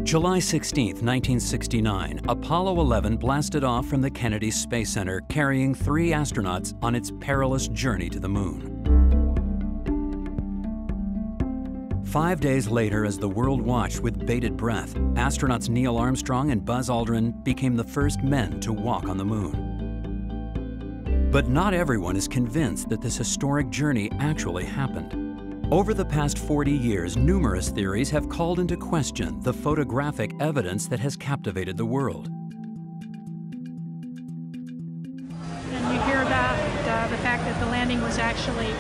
July 16, 1969, Apollo 11 blasted off from the Kennedy Space Center carrying 3 astronauts on its perilous journey to the moon. 5 days later, as the world watched with bated breath, astronauts Neil Armstrong and Buzz Aldrin became the first men to walk on the moon. But not everyone is convinced that this historic journey actually happened. Over the past 40 years, numerous theories have called into question the photographic evidence that has captivated the world. And you hear about the fact that the landing was actually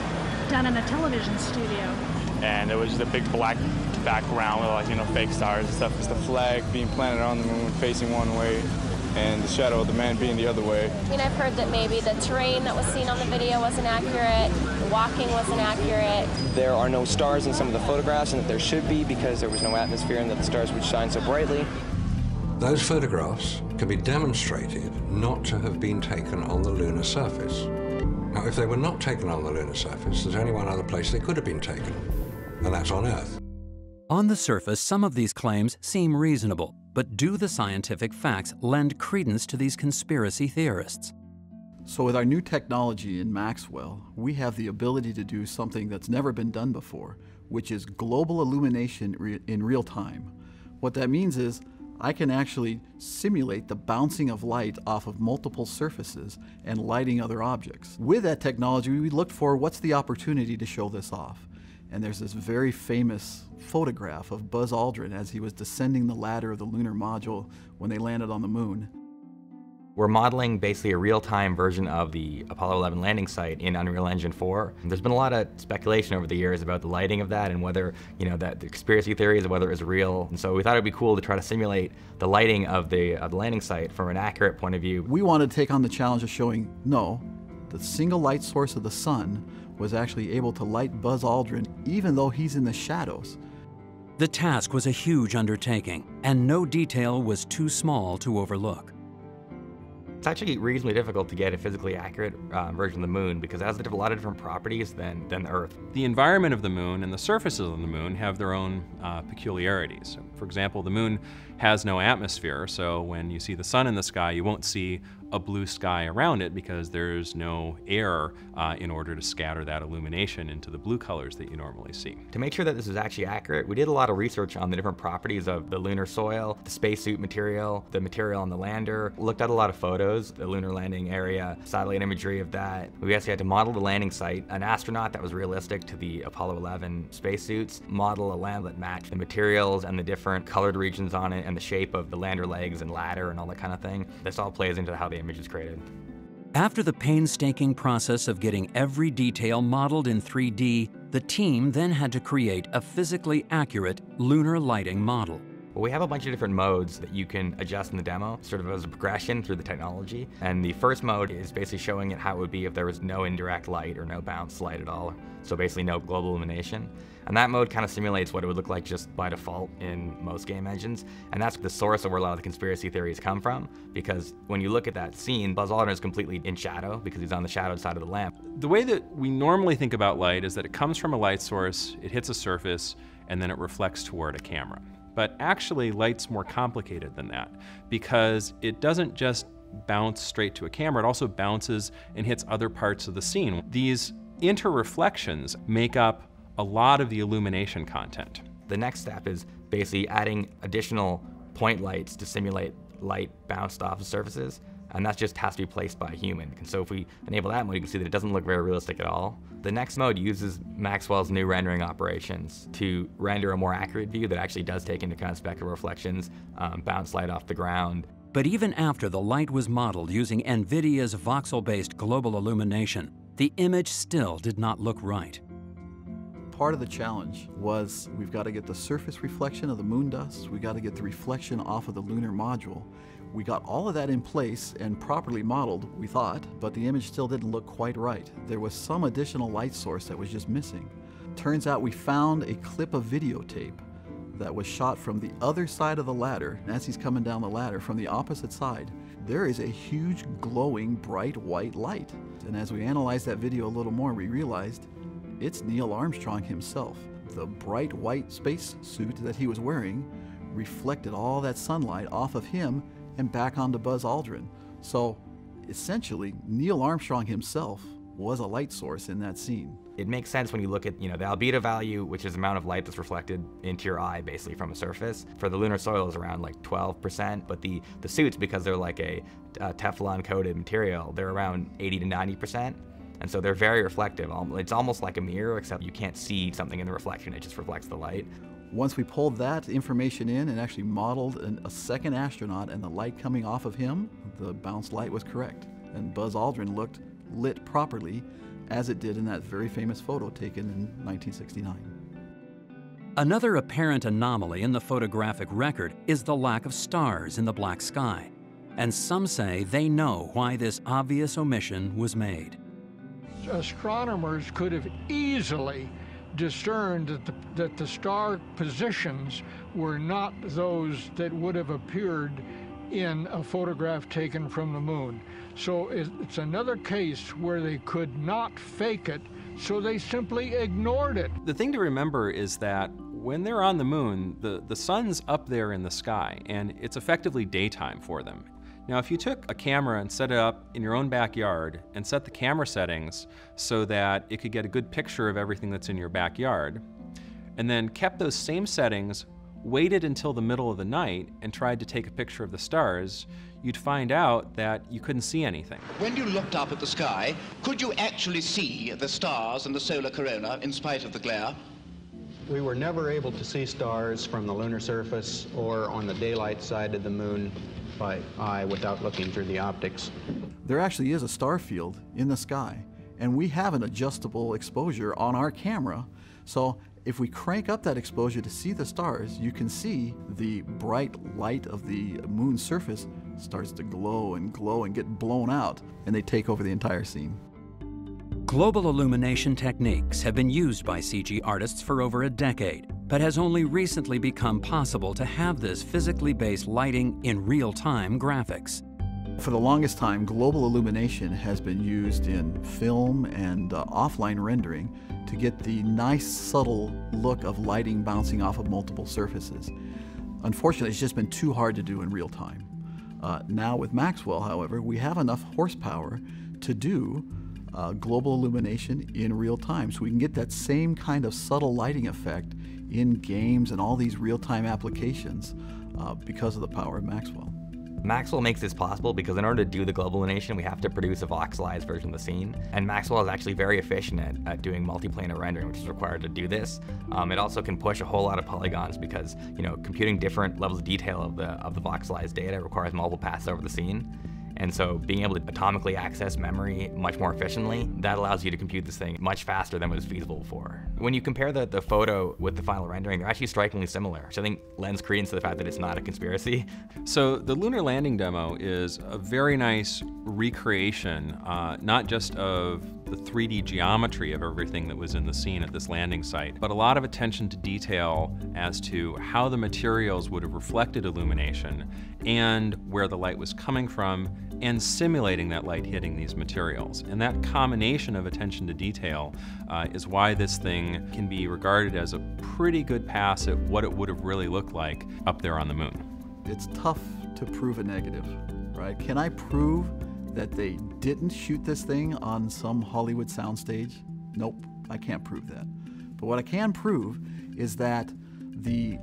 done in a television studio. And there was the big black background with, like, fake stars and stuff. It's the flag being planted on the moon facing one way, and the shadow of the man being the other way. I mean, I've heard that maybe the terrain that was seen on the video wasn't accurate, the walking wasn't accurate. There are no stars in some of the photographs, and that there should be because there was no atmosphere and that the stars would shine so brightly. Those photographs can be demonstrated not to have been taken on the lunar surface. Now, if they were not taken on the lunar surface, there's only one other place they could have been taken, and that's on Earth. On the surface, some of these claims seem reasonable, but do the scientific facts lend credence to these conspiracy theorists? So with our new technology in Maxwell, we have the ability to do something that's never been done before, which is global illumination in real time. What that means is I can actually simulate the bouncing of light off of multiple surfaces and lighting other objects. With that technology, we looked for what's the opportunity to show this off. And there's this very famous photograph of Buzz Aldrin as he was descending the ladder of the lunar module when they landed on the moon. We're modeling basically a real-time version of the Apollo 11 landing site in Unreal Engine 4. There's been a lot of speculation over the years about the lighting of that and whether, that the conspiracy theories of whether it was real. And so we thought it'd be cool to try to simulate the lighting of the landing site from an accurate point of view. We wanted to take on the challenge of showing, no, the single light source of the sun was actually able to light Buzz Aldrin even though he's in the shadows. The task was a huge undertaking, and no detail was too small to overlook. It's actually reasonably difficult to get a physically accurate version of the moon because it has a lot of different properties than Earth. The environment of the moon and the surfaces of the moon have their own peculiarities. For example, the moon has no atmosphere, so when you see the sun in the sky, you won't see a blue sky around it because there's no air in order to scatter that illumination into the blue colors that you normally see. To make sure that this is actually accurate, we did a lot of research on the different properties of the lunar soil, the spacesuit material, the material on the lander, looked at a lot of photos, the lunar landing area, satellite imagery of that. We actually had to model the landing site, an astronaut that was realistic to the Apollo 11 spacesuits, model a land that matched the materials and the different colored regions on it and the shape of the lander legs and ladder and all that kind of thing. This all plays into how the image is created. After the painstaking process of getting every detail modeled in 3D, the team then had to create a physically accurate lunar lighting model. Well, we have a bunch of different modes that you can adjust in the demo, sort of as a progression through the technology. And the first mode is basically showing it how it would be if there was no indirect light or no bounce light at all. So basically no global illumination. And that mode kind of simulates what it would look like just by default in most game engines. And that's the source of where a lot of the conspiracy theories come from, because when you look at that scene, Buzz Aldrin is completely in shadow because he's on the shadowed side of the lamp. The way that we normally think about light is that it comes from a light source, it hits a surface, and then it reflects toward a camera. But actually, light's more complicated than that because it doesn't just bounce straight to a camera, it also bounces and hits other parts of the scene. These interreflections make up a lot of the illumination content. The next step is basically adding additional point lights to simulate light bounced off of surfaces, and that just has to be placed by a human. And so if we enable that mode, you can see that it doesn't look very realistic at all. The next mode uses Maxwell's new rendering operations to render a more accurate view that actually does take into account spectral reflections, bounce light off the ground. But even after the light was modeled using Nvidia's voxel-based global illumination, the image still did not look right. Part of the challenge was we've got to get the surface reflection of the moon dust, we got to get the reflection off of the lunar module. We got all of that in place and properly modeled, we thought, but the image still didn't look quite right. There was some additional light source that was just missing. Turns out we found a clip of videotape that was shot from the other side of the ladder. As he's coming down the ladder from the opposite side, there is a huge glowing bright white light. And as we analyzed that video a little more, we realized it's Neil Armstrong himself. The bright white space suit that he was wearing reflected all that sunlight off of him and back onto Buzz Aldrin. So essentially, Neil Armstrong himself was a light source in that scene. It makes sense when you look at, the albedo value, which is the amount of light that's reflected into your eye, basically, from a surface. For the lunar soil is around like 12%, but the suits, because they're like a Teflon-coated material, they're around 80 to 90%. And so they're very reflective. It's almost like a mirror, except you can't see something in the reflection, it just reflects the light. Once we pulled that information in and actually modeled a second astronaut and the light coming off of him, the bounced light was correct. And Buzz Aldrin looked lit properly, as it did in that very famous photo taken in 1969. Another apparent anomaly in the photographic record is the lack of stars in the black sky. And some say they know why this obvious omission was made. Astronomers could have easily discerned that the star positions were not those that would have appeared in a photograph taken from the moon. So it's another case where they could not fake it, so they simply ignored it. The thing to remember is that when they're on the moon, the sun's up there in the sky, and it's effectively daytime for them. Now, if you took a camera and set it up in your own backyard and set the camera settings so that it could get a good picture of everything that's in your backyard, and then kept those same settings, waited until the middle of the night and tried to take a picture of the stars, you'd find out that you couldn't see anything. When you looked up at the sky, could you actually see the stars and the solar corona in spite of the glare? We were never able to see stars from the lunar surface or on the daylight side of the moon by eye without looking through the optics. There actually is a star field in the sky, and we have an adjustable exposure on our camera. So if we crank up that exposure to see the stars, you can see the bright light of the moon's surface starts to glow and get blown out, and they take over the entire scene. Global illumination techniques have been used by CG artists for over a decade, but has only recently become possible to have this physically based lighting in real-time graphics. For the longest time, global illumination has been used in film and offline rendering to get the nice, subtle look of lighting bouncing off of multiple surfaces. Unfortunately, it's just been too hard to do in real time. Now with Maxwell, however, we have enough horsepower to do global illumination in real time, so we can get that same kind of subtle lighting effect in games and all these real-time applications because of the power of Maxwell. Maxwell makes this possible because in order to do the global illumination, we have to produce a voxelized version of the scene. And Maxwell is actually very efficient at doing multiplanar rendering, which is required to do this. It also can push a whole lot of polygons because, computing different levels of detail of the voxelized data requires multiple passes over the scene. And so being able to atomically access memory much more efficiently, that allows you to compute this thing much faster than was feasible before. When you compare the photo with the final rendering, they're actually strikingly similar, which I think lends credence to the fact that it's not a conspiracy. So the lunar landing demo is a very nice recreation, not just of the 3D geometry of everything that was in the scene at this landing site, but a lot of attention to detail as to how the materials would have reflected illumination and where the light was coming from, and simulating that light hitting these materials. And that combination of attention to detail is why this thing can be regarded as a pretty good pass at what it would have really looked like up there on the moon. It's tough to prove a negative, right? Can I prove that they didn't shoot this thing on some Hollywood soundstage? Nope, I can't prove that. But what I can prove is that the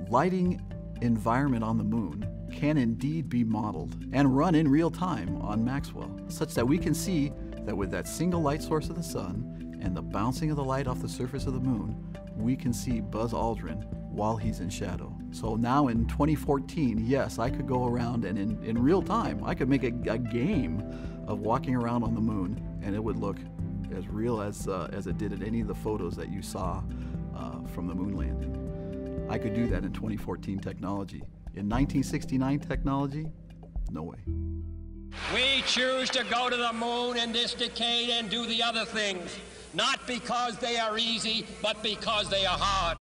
lighting environment on the moon can indeed be modeled and run in real time on Maxwell, such that we can see that with that single light source of the sun and the bouncing of the light off the surface of the moon, we can see Buzz Aldrin while he's in shadow. So now in 2014, yes, I could go around and in real time, I could make a game of walking around on the moon, and it would look as real as it did in any of the photos that you saw from the moon landing. I could do that in 2014 technology. In 1969 technology, no way. We choose to go to the moon in this decade and do the other things, not because they are easy, but because they are hard.